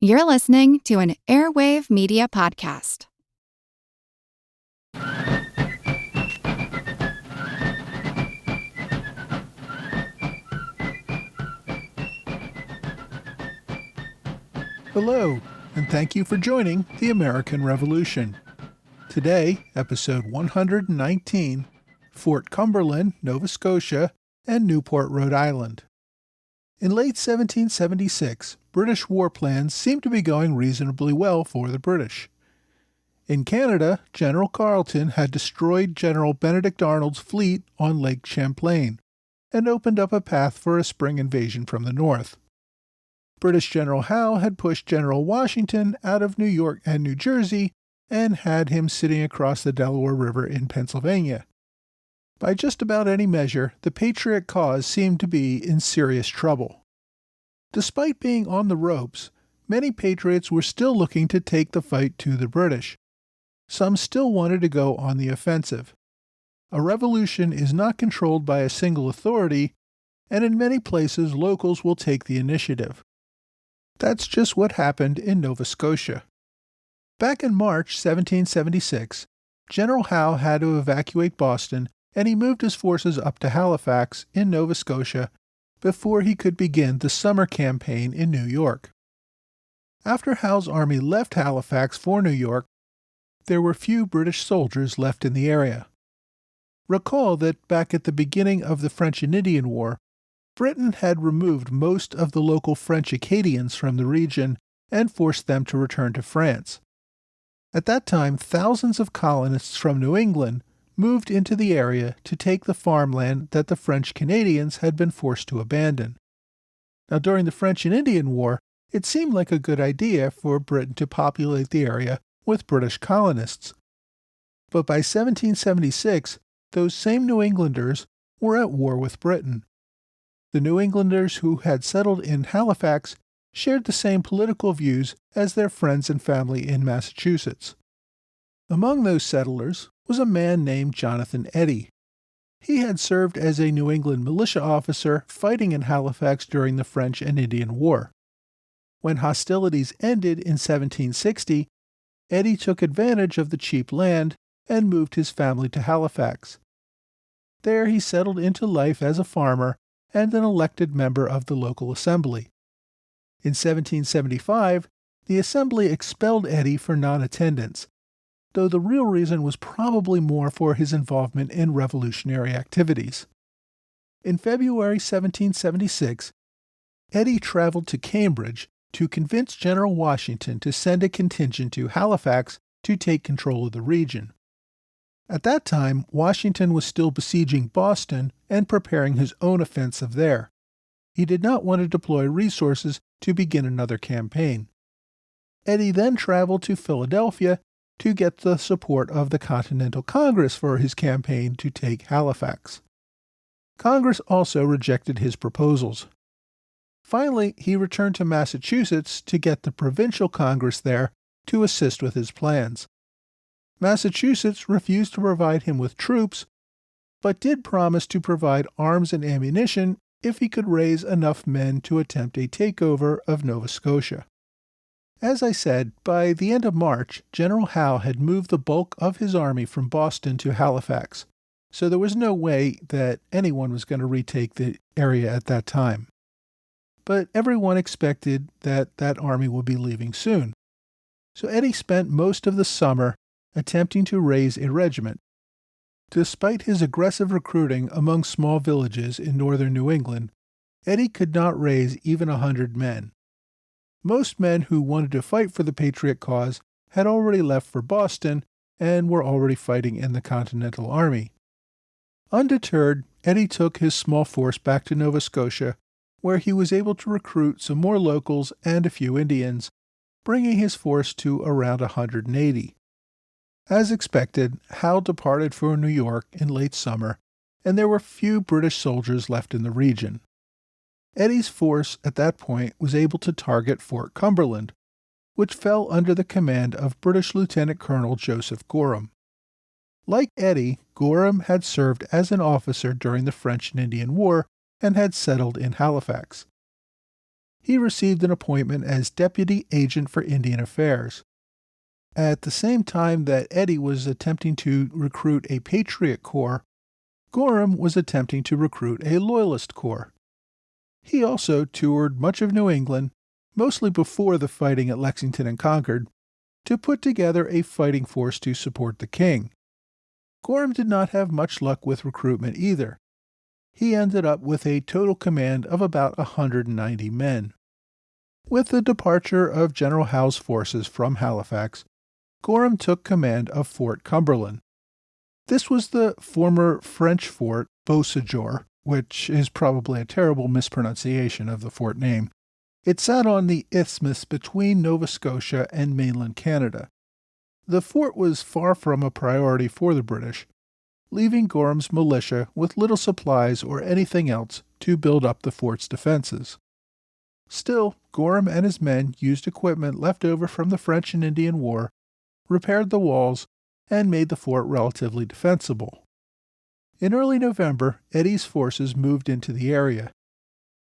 You're listening to an Airwave Media Podcast. Hello, and thank you for joining the American Revolution. Today, episode 119, Fort Cumberland, Nova Scotia, and Newport, Rhode Island. In late 1776, British war plans seemed to be going reasonably well for the British. In Canada, General Carleton had destroyed General Benedict Arnold's fleet on Lake Champlain and opened up a path for a spring invasion from the north. British General Howe had pushed General Washington out of New York and New Jersey and had him sitting across the Delaware River in Pennsylvania. By just about any measure, the Patriot cause seemed to be in serious trouble. Despite being on the ropes, many Patriots were still looking to take the fight to the British. Some still wanted to go on the offensive. A revolution is not controlled by a single authority, and in many places locals will take the initiative. That's just what happened in Nova Scotia. Back in March 1776, General Howe had to evacuate Boston, and he moved his forces up to Halifax in Nova Scotia before he could begin the summer campaign in New York. After Howe's army left Halifax for New York, there were few British soldiers left in the area. Recall that back at the beginning of the French and Indian War, Britain had removed most of the local French Acadians from the region and forced them to return to France. At that time, thousands of colonists from New England moved into the area to take the farmland that the French Canadians had been forced to abandon. Now, during the French and Indian War, it seemed like a good idea for Britain to populate the area with British colonists. But by 1776, those same New Englanders were at war with Britain. The New Englanders who had settled in Halifax shared the same political views as their friends and family in Massachusetts. Among those settlers was a man named Jonathan Eddy. He had served as a New England militia officer fighting in Halifax during the French and Indian War. When hostilities ended in 1760, Eddy took advantage of the cheap land and moved his family to Halifax. There he settled into life as a farmer and an elected member of the local assembly. In 1775, the assembly expelled Eddy for non-attendance, though the real reason was probably more for his involvement in revolutionary activities. In February 1776, Eddy traveled to Cambridge to convince General Washington to send a contingent to Halifax to take control of the region. At that time, Washington was still besieging Boston and preparing his own offensive there. He did not want to deploy resources to begin another campaign. Eddy then traveled to Philadelphia to get the support of the Continental Congress for his campaign to take Halifax. Congress also rejected his proposals. Finally, he returned to Massachusetts to get the provincial Congress there to assist with his plans. Massachusetts refused to provide him with troops, but did promise to provide arms and ammunition if he could raise enough men to attempt a takeover of Nova Scotia. As I said, by the end of March, General Howe had moved the bulk of his army from Boston to Halifax, so there was no way that anyone was going to retake the area at that time. But everyone expected that that army would be leaving soon. So Eddy spent most of the summer attempting to raise a regiment. Despite his aggressive recruiting among small villages in northern New England, Eddy could not raise even 100 men. Most men who wanted to fight for the Patriot cause had already left for Boston and were already fighting in the Continental Army. Undeterred, Eddy took his small force back to Nova Scotia, where he was able to recruit some more locals and a few Indians, bringing his force to around 180. As expected, Howe departed for New York in late summer, and there were few British soldiers left in the region. Eddy's force at that point was able to target Fort Cumberland, which fell under the command of British Lieutenant Colonel Joseph Gorham. Like Eddy, Gorham had served as an officer during the French and Indian War and had settled in Halifax. he received an appointment as Deputy Agent for Indian Affairs. At the same time that Eddy was attempting to recruit a Patriot Corps, Gorham was attempting to recruit a Loyalist Corps. He also toured much of New England, mostly before the fighting at Lexington and Concord, to put together a fighting force to support the king. Gorham did not have much luck with recruitment either. He ended up with a total command of about 190 men. With the departure of General Howe's forces from Halifax, Gorham took command of Fort Cumberland. This was the former French fort Beausejour, which is probably a terrible mispronunciation of the fort name. It sat on the isthmus between Nova Scotia and mainland Canada. The fort was far from a priority for the British, leaving Gorham's militia with little supplies or anything else to build up the fort's defenses. Still, Gorham and his men used equipment left over from the French and Indian War, repaired the walls, and made the fort relatively defensible. In early November, Eddy's forces moved into the area.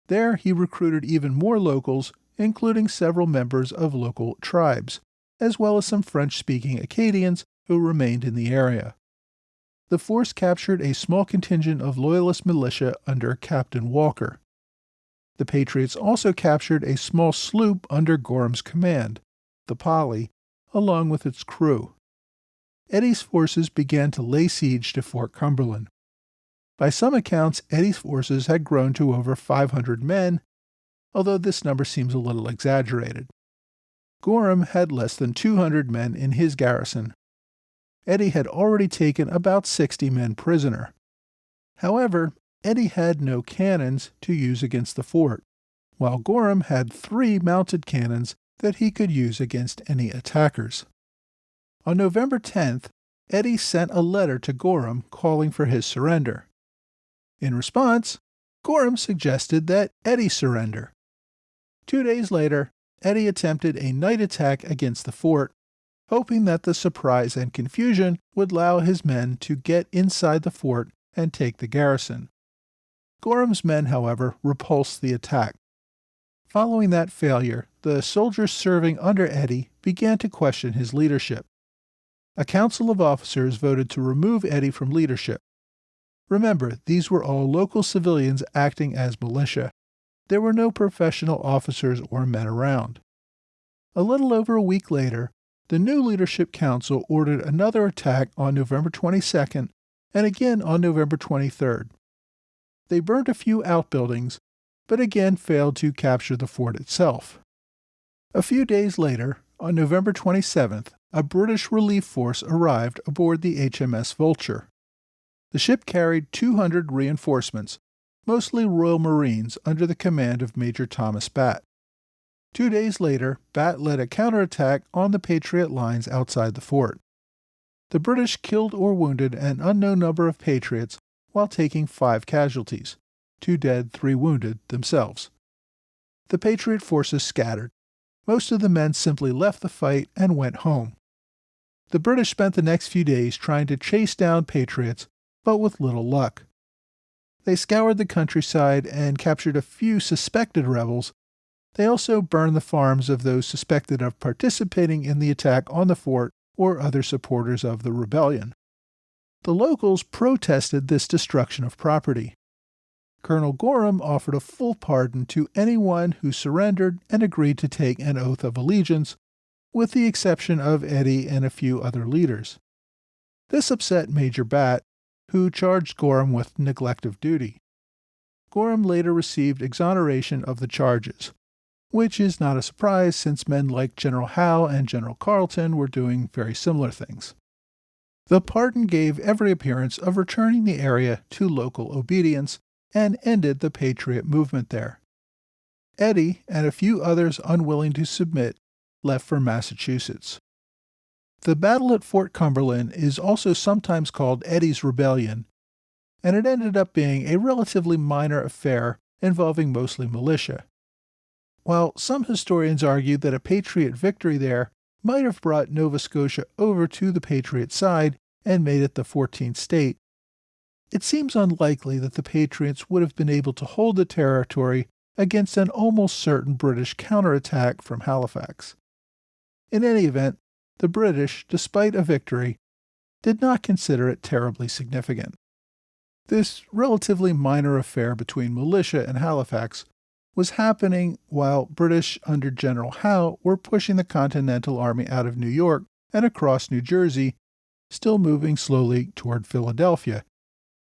There he recruited even more locals, including several members of local tribes, as well as some French-speaking Acadians who remained in the area. The force captured a small contingent of Loyalist militia under Captain Walker. The Patriots also captured a small sloop under Gorham's command, the Polly, along with its crew. Eddy's forces began to lay siege to Fort Cumberland. By some accounts, Eddy's forces had grown to over 500 men, although this number seems a little exaggerated. Gorham had less than 200 men in his garrison. Eddy had already taken about 60 men prisoner. However, Eddy had no cannons to use against the fort, while Gorham had 3 mounted cannons that he could use against any attackers. On November 10th, Eddy sent a letter to Gorham calling for his surrender. In response, Gorham suggested that Eddy surrender. 2 days later, Eddy attempted a night attack against the fort, hoping that the surprise and confusion would allow his men to get inside the fort and take the garrison. Gorham's men, however, repulsed the attack. Following that failure, the soldiers serving under Eddy began to question his leadership. A council of officers voted to remove Eddy from leadership. Remember, these were all local civilians acting as militia. There were no professional officers or men around. A little over a week later, the new leadership council ordered another attack on November 22nd and again on November 23rd. They burned a few outbuildings, but again failed to capture the fort itself. A few days later, on November 27th, a British relief force arrived aboard the HMS Vulture. The ship carried 200 reinforcements, mostly Royal Marines under the command of Major Thomas Batt. 2 days later, Batt led a counterattack on the Patriot lines outside the fort. The British killed or wounded an unknown number of Patriots while taking 5 casualties, 2 dead, 3 wounded themselves. The Patriot forces scattered. Most of the men simply left the fight and went home. The British spent the next few days trying to chase down Patriots, but with little luck. They scoured the countryside and captured a few suspected rebels. They also burned the farms of those suspected of participating in the attack on the fort or other supporters of the rebellion. The locals protested this destruction of property. Colonel Gorham offered a full pardon to anyone who surrendered and agreed to take an oath of allegiance, with the exception of Eddy and a few other leaders. This upset Major Batt, who charged Gorham with neglect of duty. Gorham later received exoneration of the charges, which is not a surprise since men like General Howe and General Carleton were doing very similar things. The pardon gave every appearance of returning the area to local obedience and ended the Patriot movement there. Eddy and a few others unwilling to submit left for Massachusetts. The battle at Fort Cumberland is also sometimes called Eddy's Rebellion, and it ended up being a relatively minor affair involving mostly militia. While some historians argue that a Patriot victory there might have brought Nova Scotia over to the Patriot side and made it the 14th state, it seems unlikely that the Patriots would have been able to hold the territory against an almost certain British counterattack from Halifax. In any event, the British, despite a victory, did not consider it terribly significant. This relatively minor affair between militia and Halifax was happening while British under General Howe were pushing the Continental Army out of New York and across New Jersey, still moving slowly toward Philadelphia,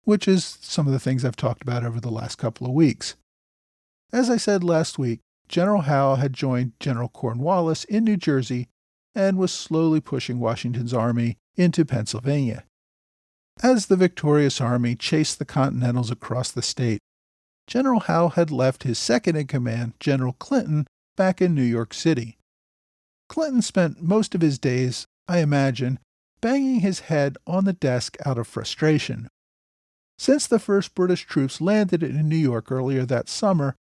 which is some of the things I've talked about over the last couple of weeks. As I said last week, General Howe had joined General Cornwallis in New Jersey and was slowly pushing Washington's army into Pennsylvania. As the victorious army chased the Continentals across the state, General Howe had left his second-in-command, General Clinton, back in New York City. Clinton spent most of his days, I imagine, banging his head on the desk out of frustration. Since the first British troops landed in New York earlier that summer,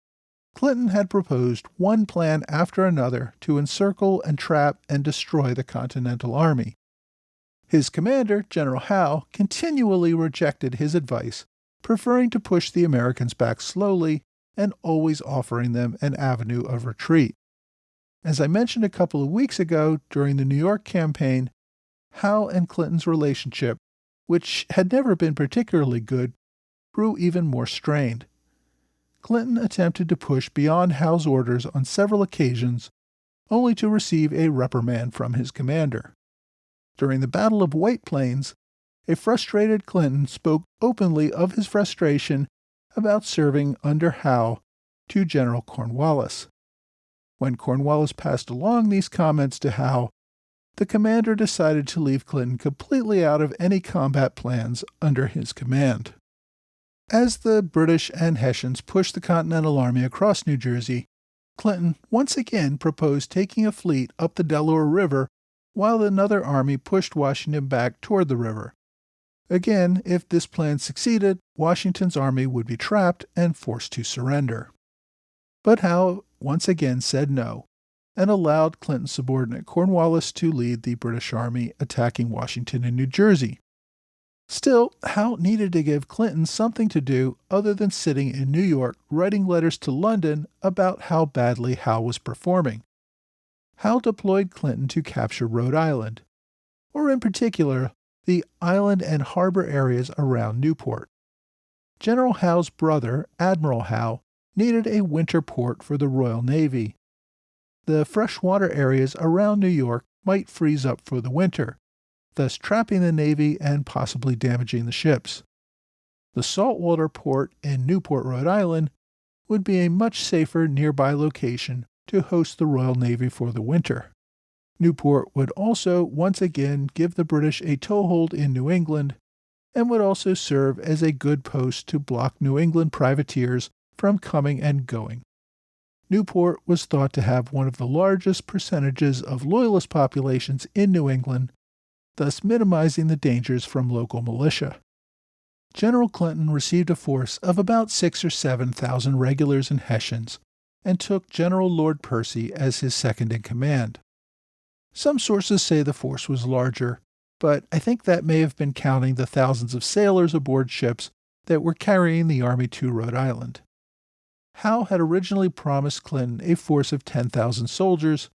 Clinton had proposed one plan after another to encircle and trap and destroy the Continental Army. His commander, General Howe, continually rejected his advice, preferring to push the Americans back slowly and always offering them an avenue of retreat. As I mentioned a couple of weeks ago during the New York campaign, Howe and Clinton's relationship, which had never been particularly good, grew even more strained. Clinton attempted to push beyond Howe's orders on several occasions, only to receive a reprimand from his commander. During the Battle of White Plains, a frustrated Clinton spoke openly of his frustration about serving under Howe to General Cornwallis. When Cornwallis passed along these comments to Howe, the commander decided to leave Clinton completely out of any combat plans under his command. As the British and Hessians pushed the Continental Army across New Jersey, Clinton once again proposed taking a fleet up the Delaware River while another army pushed Washington back toward the river. Again, if this plan succeeded, Washington's army would be trapped and forced to surrender. But Howe once again said no, and allowed Clinton's subordinate Cornwallis to lead the British army attacking Washington and New Jersey. Still, Howe needed to give Clinton something to do other than sitting in New York writing letters to London about how badly Howe was performing. Howe deployed Clinton to capture Rhode Island, or in particular, the island and harbor areas around Newport. General Howe's brother, Admiral Howe, needed a winter port for the Royal Navy. The freshwater areas around New York might freeze up for the winter, thus trapping the Navy and possibly damaging the ships. The saltwater port in Newport, Rhode Island, would be a much safer nearby location to host the Royal Navy for the winter. Newport would also once again give the British a toehold in New England and would also serve as a good post to block New England privateers from coming and going. Newport was thought to have one of the largest percentages of Loyalist populations in New England, thus minimizing the dangers from local militia. General Clinton received a force of about 6,000 or 7,000 regulars and Hessians, and took General Lord Percy as his second-in-command. Some sources say the force was larger, but I think that may have been counting the thousands of sailors aboard ships that were carrying the army to Rhode Island. Howe had originally promised Clinton a force of 10,000 soldiers,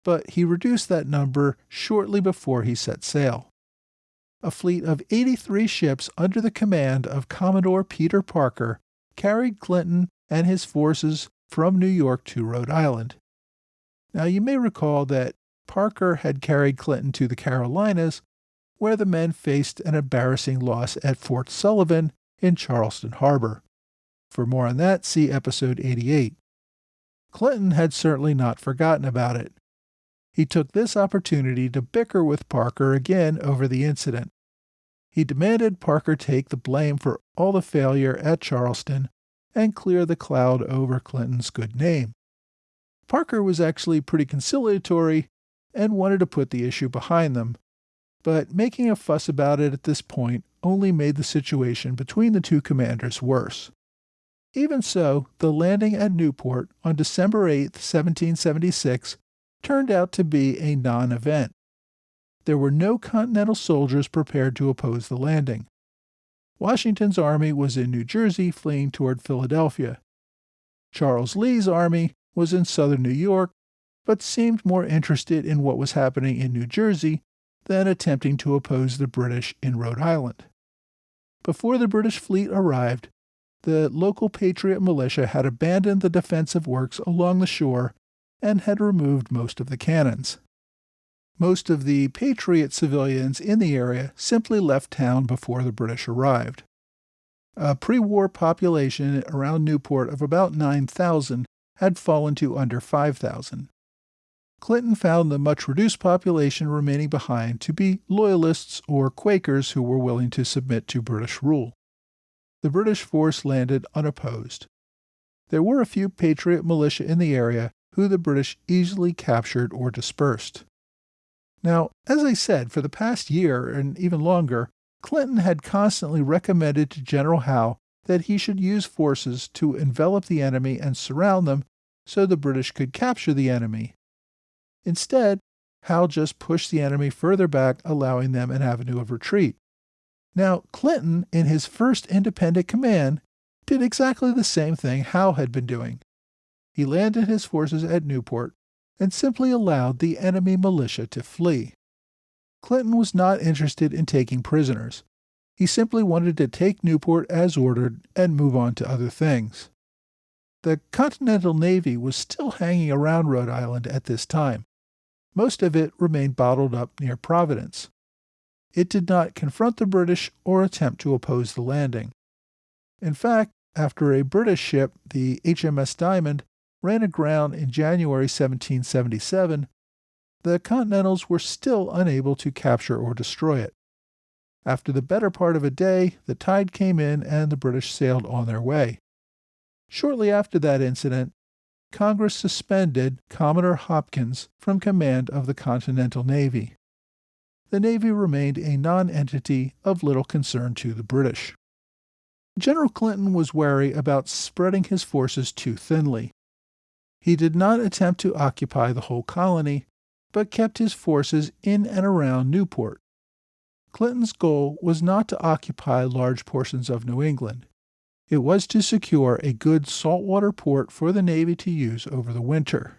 but he reduced that number shortly before he set sail. A fleet of 83 ships under the command of Commodore Peter Parker carried Clinton and his forces from New York to Rhode Island. Now, you may recall that Parker had carried Clinton to the Carolinas, where the men faced an embarrassing loss at Fort Sullivan in Charleston Harbor. For more on that, see episode 88. Clinton had certainly not forgotten about it. He took this opportunity to bicker with Parker again over the incident. He demanded Parker take the blame for all the failure at Charleston and clear the cloud over Clinton's good name. Parker was actually pretty conciliatory and wanted to put the issue behind them, but making a fuss about it at this point only made the situation between the two commanders worse. Even so, the landing at Newport on December 8, 1776, turned out to be a non-event. There were no Continental soldiers prepared to oppose the landing. Washington's army was in New Jersey fleeing toward Philadelphia. Charles Lee's army was in southern New York, but seemed more interested in what was happening in New Jersey than attempting to oppose the British in Rhode Island. Before the British fleet arrived, the local Patriot militia had abandoned the defensive works along the shore and had removed most of the cannons. Most of the Patriot civilians in the area simply left town before the British arrived. A pre-war population around Newport of about 9,000 had fallen to under 5,000. Clinton found the much reduced population remaining behind to be loyalists or Quakers who were willing to submit to British rule. The British force landed unopposed. There were a few Patriot militia in the area who the British easily captured or dispersed. Now, as I said, for the past year and even longer, Clinton had constantly recommended to General Howe that he should use forces to envelop the enemy and surround them so the British could capture the enemy. Instead, Howe just pushed the enemy further back, allowing them an avenue of retreat. Now, Clinton, in his first independent command, did exactly the same thing Howe had been doing. He landed his forces at Newport and simply allowed the enemy militia to flee. Clinton was not interested in taking prisoners. He simply wanted to take Newport as ordered and move on to other things. The Continental Navy was still hanging around Rhode Island at this time. Most of it remained bottled up near Providence. It did not confront the British or attempt to oppose the landing. In fact, after a British ship, the HMS Diamond, ran aground in January 1777, the Continentals were still unable to capture or destroy it. After the better part of a day, the tide came in and the British sailed on their way. Shortly after that incident, Congress suspended Commodore Hopkins from command of the Continental Navy. The Navy remained a non-entity of little concern to the British. General Clinton was wary about spreading his forces too thinly. He did not attempt to occupy the whole colony, but kept his forces in and around Newport. Clinton's goal was not to occupy large portions of New England. It was to secure a good saltwater port for the Navy to use over the winter.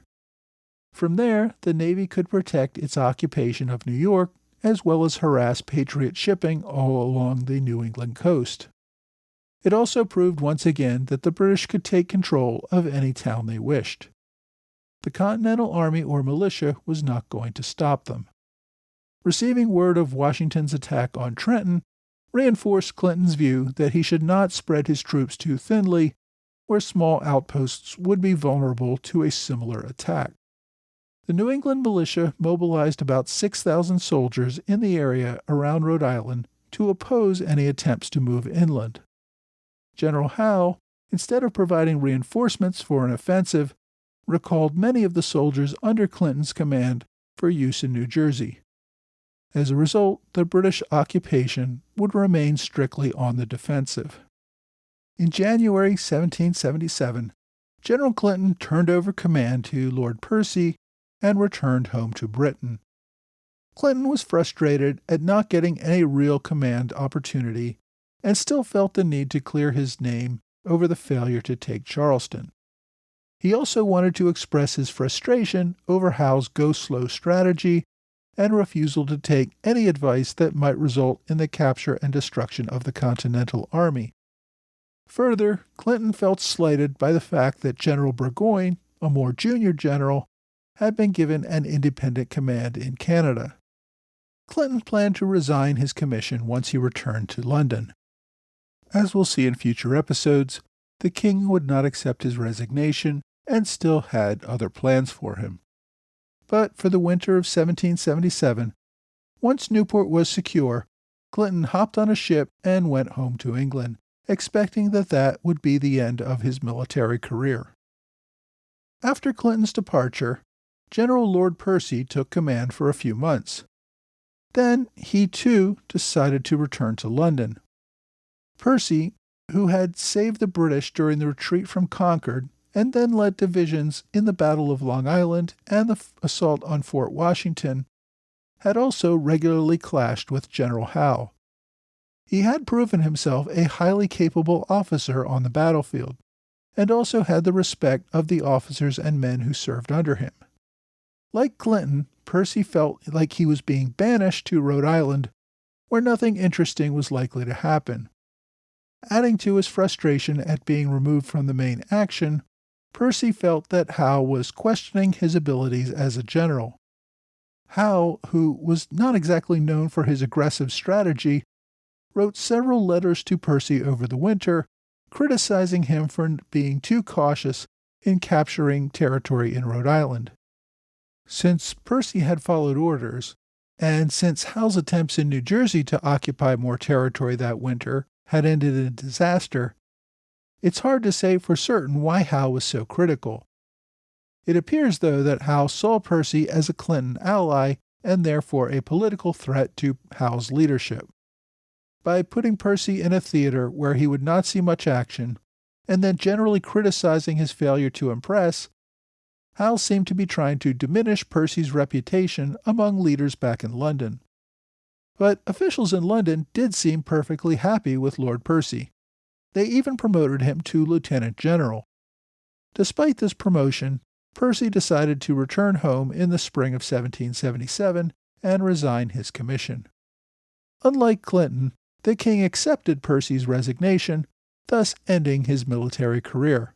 From there, the Navy could protect its occupation of New York as well as harass Patriot shipping all along the New England coast. It also proved once again that the British could take control of any town they wished. The Continental Army or militia was not going to stop them. Receiving word of Washington's attack on Trenton reinforced Clinton's view that he should not spread his troops too thinly, where small outposts would be vulnerable to a similar attack. The New England militia mobilized about 6,000 soldiers in the area around Rhode Island to oppose any attempts to move inland. General Howe, instead of providing reinforcements for an offensive, recalled many of the soldiers under Clinton's command for use in New Jersey. As a result, the British occupation would remain strictly on the defensive. In January 1777, General Clinton turned over command to Lord Percy and returned home to Britain. Clinton was frustrated at not getting any real command opportunity and still felt the need to clear his name over the failure to take Charleston. He also wanted to express his frustration over Howe's go-slow strategy and refusal to take any advice that might result in the capture and destruction of the Continental Army. Further, Clinton felt slighted by the fact that General Burgoyne, a more junior general, had been given an independent command in Canada. Clinton planned to resign his commission once he returned to London. As we'll see in future episodes, the king would not accept his resignation and still had other plans for him. But for the winter of 1777, once Newport was secure, Clinton hopped on a ship and went home to England, expecting that would be the end of his military career. After Clinton's departure, General Lord Percy took command for a few months. Then he, too, decided to return to London. Percy, who had saved the British during the retreat from Concord and then led divisions in the Battle of Long Island and the assault on Fort Washington, had also regularly clashed with General Howe. He had proven himself a highly capable officer on the battlefield. and also had the respect of the officers and men who served under him. Like Clinton, Percy felt like he was being banished to Rhode Island, where nothing interesting was likely to happen. Adding to his frustration at being removed from the main action, Percy felt that Howe was questioning his abilities as a general. Howe, who was not exactly known for his aggressive strategy, wrote several letters to Percy over the winter, criticizing him for being too cautious in capturing territory in Rhode Island. Since Percy had followed orders, and since Howe's attempts in New Jersey to occupy more territory that winter had ended in disaster, it's hard to say for certain why Howe was so critical. It appears, though, that Howe saw Percy as a Clinton ally and therefore a political threat to Howe's leadership. By putting Percy in a theater where he would not see much action, and then generally criticizing his failure to impress, Howe seemed to be trying to diminish Percy's reputation among leaders back in London. But officials in London did seem perfectly happy with Lord Percy. They even promoted him to lieutenant general. Despite this promotion, Percy decided to return home in the spring of 1777 and resign his commission. Unlike Clinton, the king accepted Percy's resignation, thus ending his military career.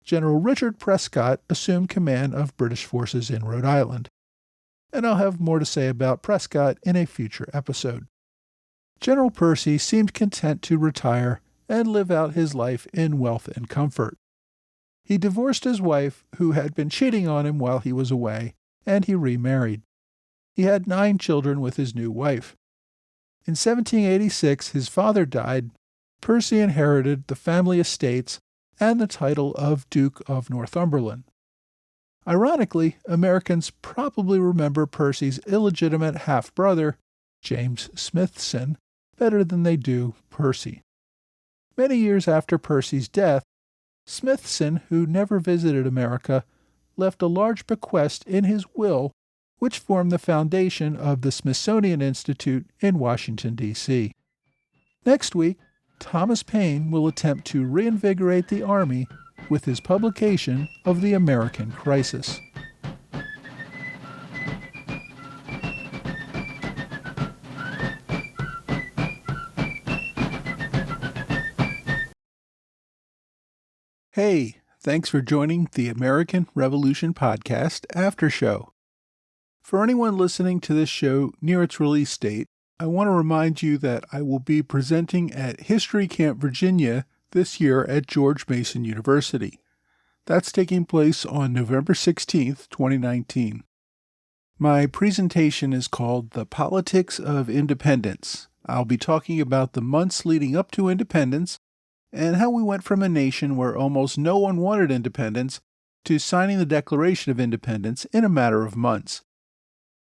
General Richard Prescott assumed command of British forces in Rhode Island, and I'll have more to say about Prescott in a future episode. General Percy seemed content to retire and live out his life in wealth and comfort. He divorced his wife, who had been cheating on him while he was away, and he remarried. He had 9 children with his new wife. In 1786, his father died. Percy inherited the family estates and the title of Duke of Northumberland. Ironically, Americans probably remember Percy's illegitimate half-brother, James Smithson, better than they do Percy. Many years after Percy's death, Smithson, who never visited America, left a large bequest in his will, which formed the foundation of the Smithsonian Institute in Washington, D.C. Next week, Thomas Paine will attempt to reinvigorate the Army with his publication of The American Crisis. Hey, thanks for joining the American Revolution Podcast After Show. For anyone listening to this show near its release date, I want to remind you that I will be presenting at History Camp Virginia this year at George Mason University. That's taking place on November 16th, 2019. My presentation is called The Politics of Independence. I'll be talking about the months leading up to independence and how we went from a nation where almost no one wanted independence to signing the Declaration of Independence in a matter of months.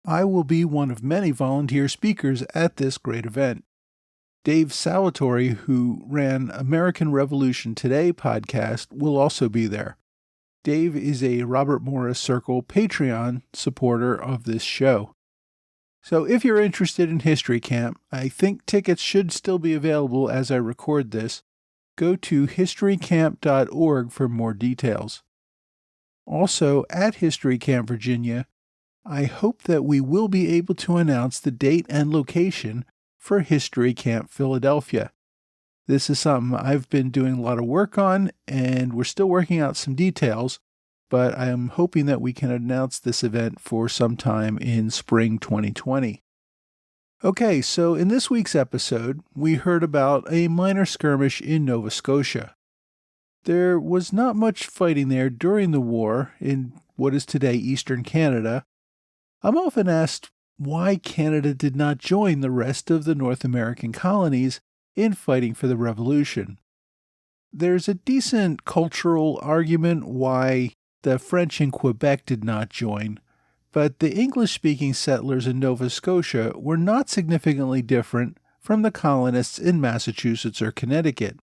I will be one of many volunteer speakers at this great event. Dave Salvatore, who ran American Revolution Today podcast, will also be there. Dave is a Robert Morris Circle Patreon supporter of this show. So if you're interested in History Camp, I think tickets should still be available as I record this. Go to historycamp.org for more details. Also, at History Camp Virginia, I hope that we will be able to announce the date and location for History Camp Philadelphia. This is something I've been doing a lot of work on, and we're still working out some details, but I am hoping that we can announce this event for sometime in spring 2020. Okay, so in this week's episode, we heard about a minor skirmish in Nova Scotia. There was not much fighting there during the war in what is today Eastern Canada. I'm often asked why Canada did not join the rest of the North American colonies in fighting for the Revolution. There's a decent cultural argument why the French in Quebec did not join, but the English-speaking settlers in Nova Scotia were not significantly different from the colonists in Massachusetts or Connecticut.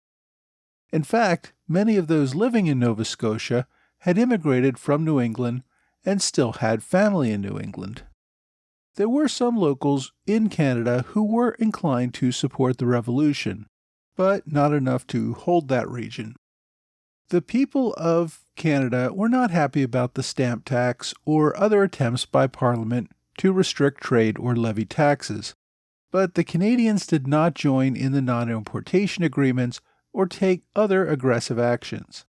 In fact, many of those living in Nova Scotia had immigrated from New England and still had family in New England. There were some locals in Canada who were inclined to support the Revolution, but not enough to hold that region. The people of Canada were not happy about the stamp tax or other attempts by Parliament to restrict trade or levy taxes, but the Canadians did not join in the non-importation agreements or take other aggressive actions.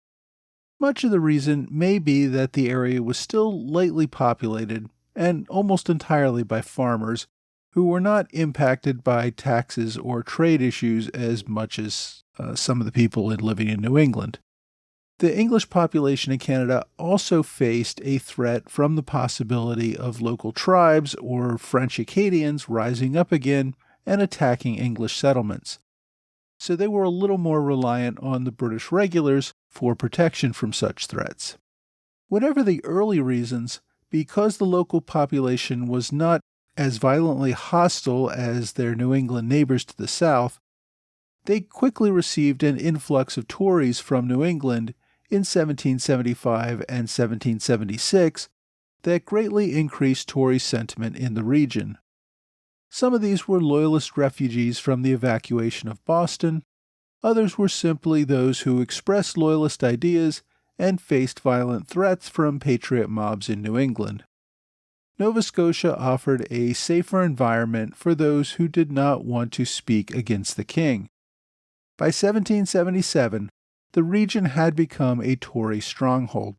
Much of the reason may be that the area was still lightly populated and almost entirely by farmers who were not impacted by taxes or trade issues as much as some of the people living in New England. The English population in Canada also faced a threat from the possibility of local tribes or French Acadians rising up again and attacking English settlements. So they were a little more reliant on the British regulars for protection from such threats. Whatever the early reasons, because the local population was not as violently hostile as their New England neighbors to the south, they quickly received an influx of Tories from New England in 1775 and 1776 that greatly increased Tory sentiment in the region. Some of these were Loyalist refugees from the evacuation of Boston. Others were simply those who expressed Loyalist ideas and faced violent threats from Patriot mobs in New England. Nova Scotia offered a safer environment for those who did not want to speak against the king. By 1777, the region had become a Tory stronghold.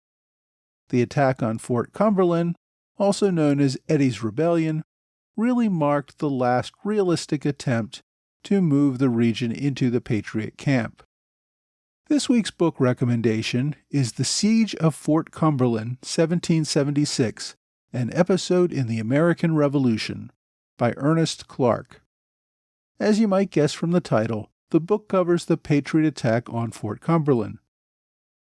The attack on Fort Cumberland, also known as Eddie's Rebellion, really marked the last realistic attempt to move the region into the Patriot camp. This week's book recommendation is The Siege of Fort Cumberland, 1776, an episode in the American Revolution, by Ernest Clark. As you might guess from the title, the book covers the Patriot attack on Fort Cumberland.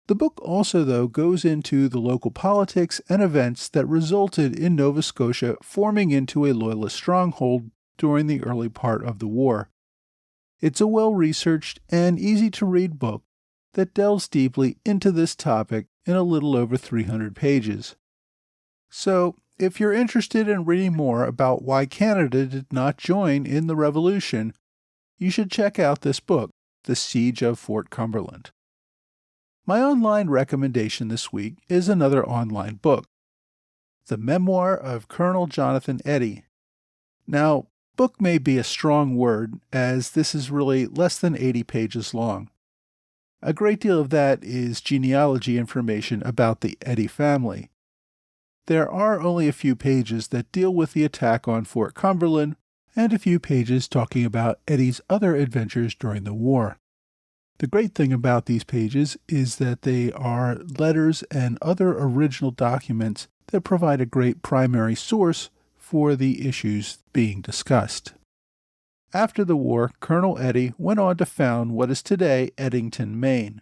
The book also, though, goes into the local politics and events that resulted in Nova Scotia forming into a Loyalist stronghold during the early part of the war. It's a well-researched and easy-to-read book that delves deeply into this topic in a little over 300 pages. So, if you're interested in reading more about why Canada did not join in the Revolution, you should check out this book, The Siege of Fort Cumberland. My online recommendation this week is another online book, The Memoir of Colonel Jonathan Eddy. Now, book may be a strong word, as this is really less than 80 pages long. A great deal of that is genealogy information about the Eddy family. There are only a few pages that deal with the attack on Fort Cumberland, and a few pages talking about Eddy's other adventures during the war. The great thing about these pages is that they are letters and other original documents that provide a great primary source for the issues being discussed. After the war, Colonel Eddy went on to found what is today Eddington, Maine.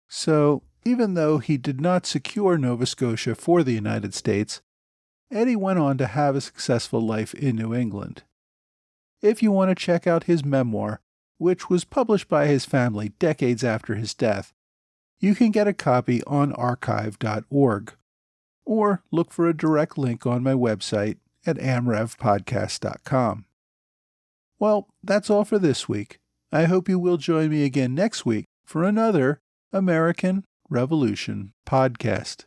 So, even though he did not secure Nova Scotia for the United States, Eddy went on to have a successful life in New England. If you want to check out his memoir, which was published by his family decades after his death, you can get a copy on archive.org, or look for a direct link on my website at amrevpodcast.com. Well, that's all for this week. I hope you will join me again next week for another American Revolution podcast.